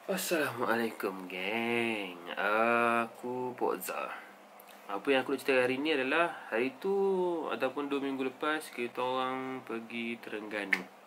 Assalamualaikum geng. Aku Poza. Apa yang aku nak cerita hari ni adalah hari tu ataupun 2 minggu lepas kita orang pergi Terengganu.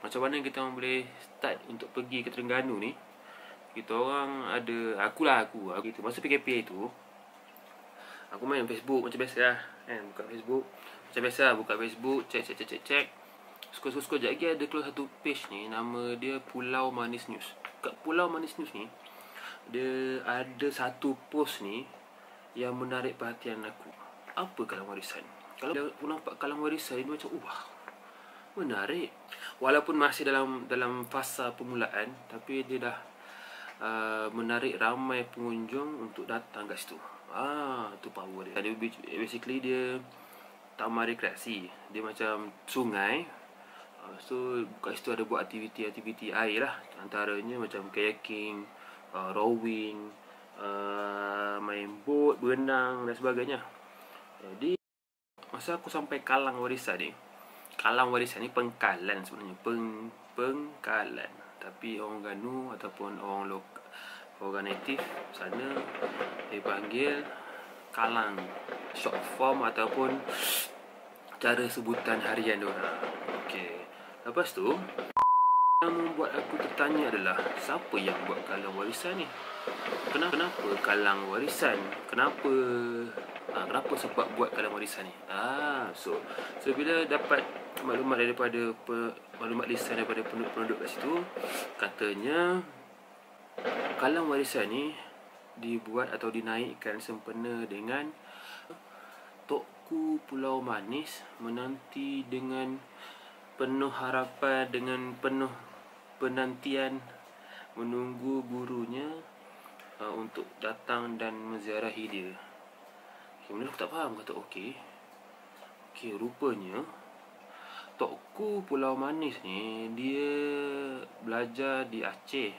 Macam mana kita orang boleh start untuk pergi ke Terengganu ni? Kita orang ada aku itu masa PKP tu aku main Facebook macam biasa lah kan, buka Facebook macam biasa lah, buka Facebook cek skor sekejap lagi ada keluar satu page ni, nama dia Pulau Manis News. Kat Pulau Manis News ni dia ada satu post ni yang menarik perhatian aku. Apa kalang warisan? Kalau aku nampak kalang warisan ni macam menarik. Walaupun masih dalam fasa permulaan, tapi dia dah menarik ramai pengunjung untuk datang kat situ. Tu power dia. Basically dia taman rekreasi. Dia macam sungai. So kat situ ada buat aktiviti air lah. Antaranya macam kayaking, rowing, main boat, berenang dan sebagainya. Jadi masa aku sampai Kalang Warisan ni, Kalang Warisan ni pengkalan sebenarnya, pengkalan. Tapi orang Ganu ataupun orang native sana dia panggil Kalang, short form ataupun cara sebutan harian diorang. Okey. Lepas tu yang membuat aku tertanya adalah siapa yang buat Kalang Warisan ni? Kenapa Kalang Warisan? Kenapa sebab buat Kalang Warisan ni? So bila dapat maklumat daripada maklumat lisan daripada penduduk kat situ, katanya Kalang Warisan ni dibuat atau dinaikkan sempena dengan Tokku Pulau Manis menanti dengan penuh harapan, dengan penuh penantian menunggu gurunya untuk datang dan menziarahi dia. Kemudian aku tak faham, kata okey, rupanya Tokku Pulau Manis ni dia belajar di Aceh.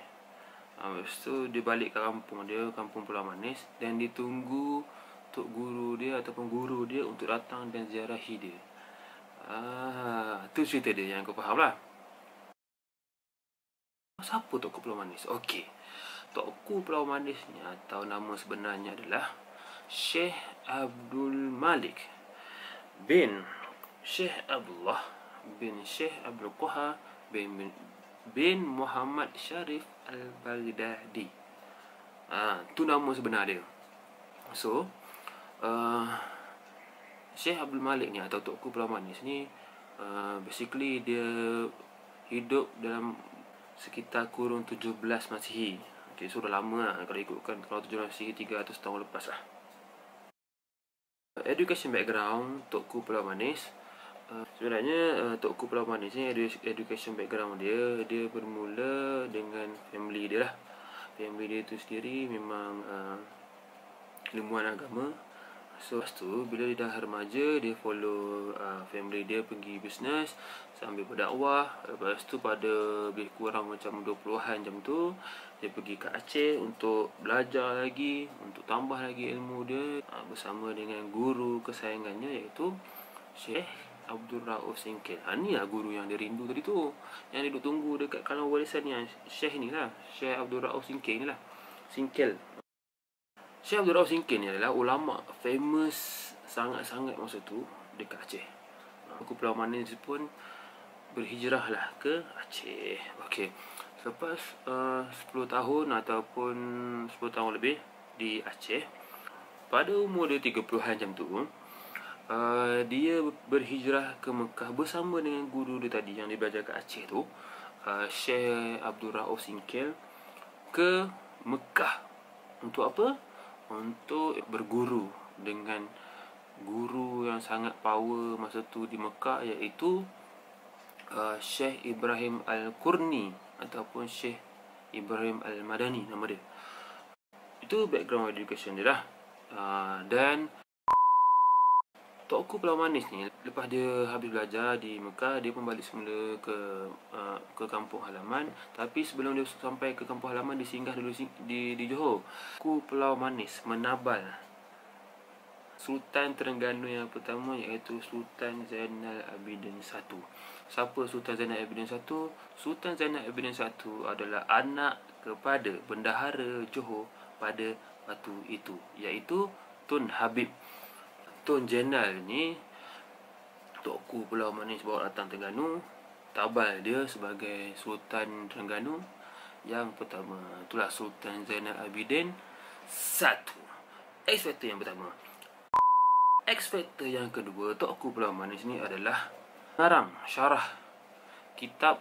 Lepas tu dia balik ke kampung dia, kampung Pulau Manis, dan ditunggu tok guru dia ataupun guru dia untuk datang dan ziarahi dia. Tu cerita dia yang aku faham lah. Siapa Tokku Pulau Manis? Okey. Tokku Pulau Manis ni atau nama sebenarnya adalah Syekh Abdul Malik bin Syekh Abdullah bin Syekh Abdul Qaha bin Muhammad Sharif Al-Baghdadi. Tu nama sebenar dia. So Syekh Abdul Malik ni atau Tokku Pulau Manis ni basically dia hidup dalam sekitar kurun 17 Masihi. Okay, so dah lama lah kalau ikutkan. Kalau 17 Masihi 300 tahun lepas lah. Education background Tokku Pulau Manis, sebenarnya Tokku Pulau Manis ni education background dia bermula dengan family dia lah. Family dia tu sendiri memang ilmuwan agama. So lepas tu bila dia dah remaja, dia follow family dia pergi bisnes sambil berdakwah. Lepas tu pada lebih kurang macam 20-an jam tu, dia pergi ke Aceh untuk belajar lagi, untuk tambah lagi ilmu dia bersama dengan guru kesayangannya iaitu Syekh Abdul Rauf Singkil. Ni lah guru yang dia rindu tadi tu, yang dia duduk tunggu dekat Kalang Warisan ni. Syekh ni lah, Syekh Abdul Rauf Singkil ni lah. Singkil. Syekh Abdul Rauf Singkil ni adalah ulama famous sangat-sangat masa tu dekat Aceh. Tokku Pulau Manis pun berhijrah lah ke Aceh. Okey. Selepas 10 tahun ataupun 10 tahun lebih di Aceh, pada umur dia 30-an jam tu, dia berhijrah ke Mekah bersama dengan guru dia tadi yang dia belajar kat Aceh tu, Syekh Abdul Rauf Singkil, ke Mekah. Untuk apa? Untuk berguru dengan guru yang sangat power masa tu di Mekah, iaitu Syekh Ibrahim Al-Qurni ataupun Syekh Ibrahim Al-Madani nama dia. Itu background education dia lah. Dan Tokku Pulau Manis ni, lepas dia habis belajar di Mekah, dia pun balik semula ke kampung halaman. Tapi sebelum dia sampai ke kampung halaman, dia singgah dulu di Johor. Tokku Pulau Manis menabal Sultan Terengganu yang pertama, iaitu Sultan Zainal Abidin I. Siapa Sultan Zainal Abidin I? Sultan Zainal Abidin I adalah anak kepada bendahara Johor pada waktu itu, iaitu Tun Habib. Tun Jenal ni Tokku Pulau Manis bawa datang Terengganu, tabal dia sebagai Sultan Terengganu yang pertama. Itulah Sultan Zainal Abidin I. X factor yang pertama. X factor yang kedua, Tokku Pulau Manis ni adalah ngarang syarah kitab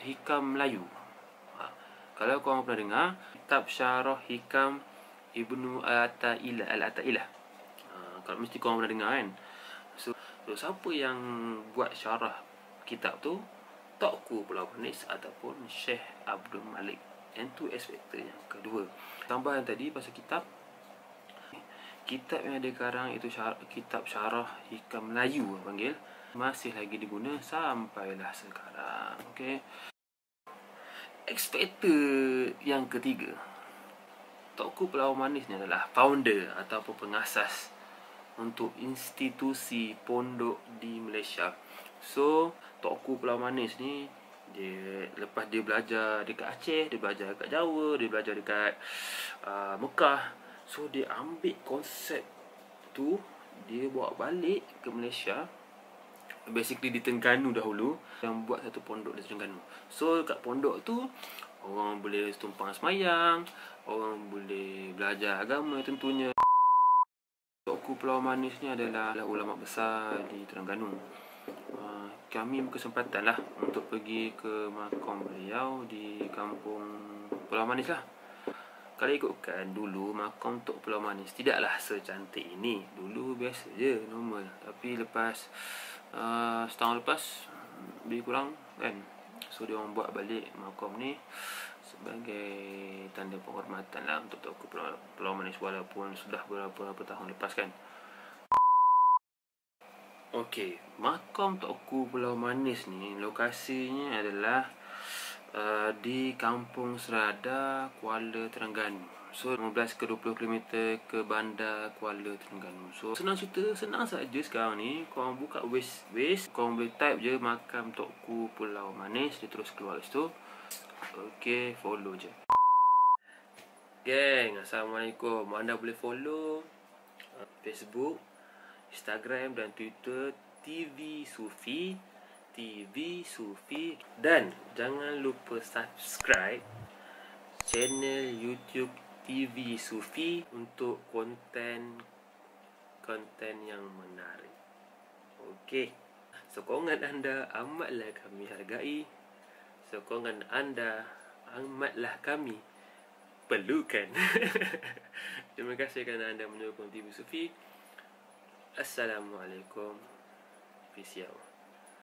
Hikam Melayu. Kalau korang pernah dengar kitab Syarah Hikam Ibnu Al-Atailah, kalau mesti korang pernah dengar kan. So siapa yang buat syarah kitab tu? Tokku Pulau Manis ataupun Syekh Abdul Malik. Yang tu aspek yang kedua. Tambahan tadi pasal kitab yang ada sekarang itu kitab Syarah Hikam Melayu panggil, masih lagi diguna sampailah sekarang. Okey. Ekspektor yang ketiga, Tokku Pulau Manis ni adalah founder ataupun pengasas untuk institusi pondok di Malaysia. So Tokku Pulau Manis ni, lepas dia belajar dekat Aceh, dia belajar dekat Jawa, dia belajar dekat Mekah. So dia ambil konsep tu, dia bawa balik ke Malaysia. Basically di Terengganu dahulu, yang buat satu pondok di Terengganu. So kat pondok tu orang boleh tumpang semayang, orang boleh belajar agama tentunya. Tokku Pulau Manis ni adalah ulama besar di Terengganu. Kami berkesempatan lah untuk pergi ke makam beliau di kampung Pulau Manis lah. Kalau ikutkan dulu, makam Tok Pulau Manis tidaklah secantik ini. Dulu biasa je, normal. Tapi lepas setahun lepas, lebih kurang kan. So dia orang buat balik makam ni sebagai tanda penghormatan lah untuk Tokku Pulau Manis, walaupun sudah beberapa tahun lepas kan. Okey, makam Tokku Pulau Manis ni lokasinya adalah di Kampung Serada, Kuala Terengganu. So 15 ke 20 km ke bandar Kuala Terengganu. So senang cerita, senang saja sekarang ni. Korang buka Waze, korang boleh type je makam Tokku Pulau Manis, dia terus keluar situ. Okey, follow je. Geng, Assalamualaikum. Anda boleh follow Facebook, Instagram dan Twitter TV Sufi, dan jangan lupa subscribe channel YouTube TV Sufi untuk konten yang menarik. Okey, sokongan anda amatlah kami hargai. Sokongan anda amatlah kami perlukan. Terima kasih kerana anda menyokong TV Sufi. Assalamualaikum. Peace out.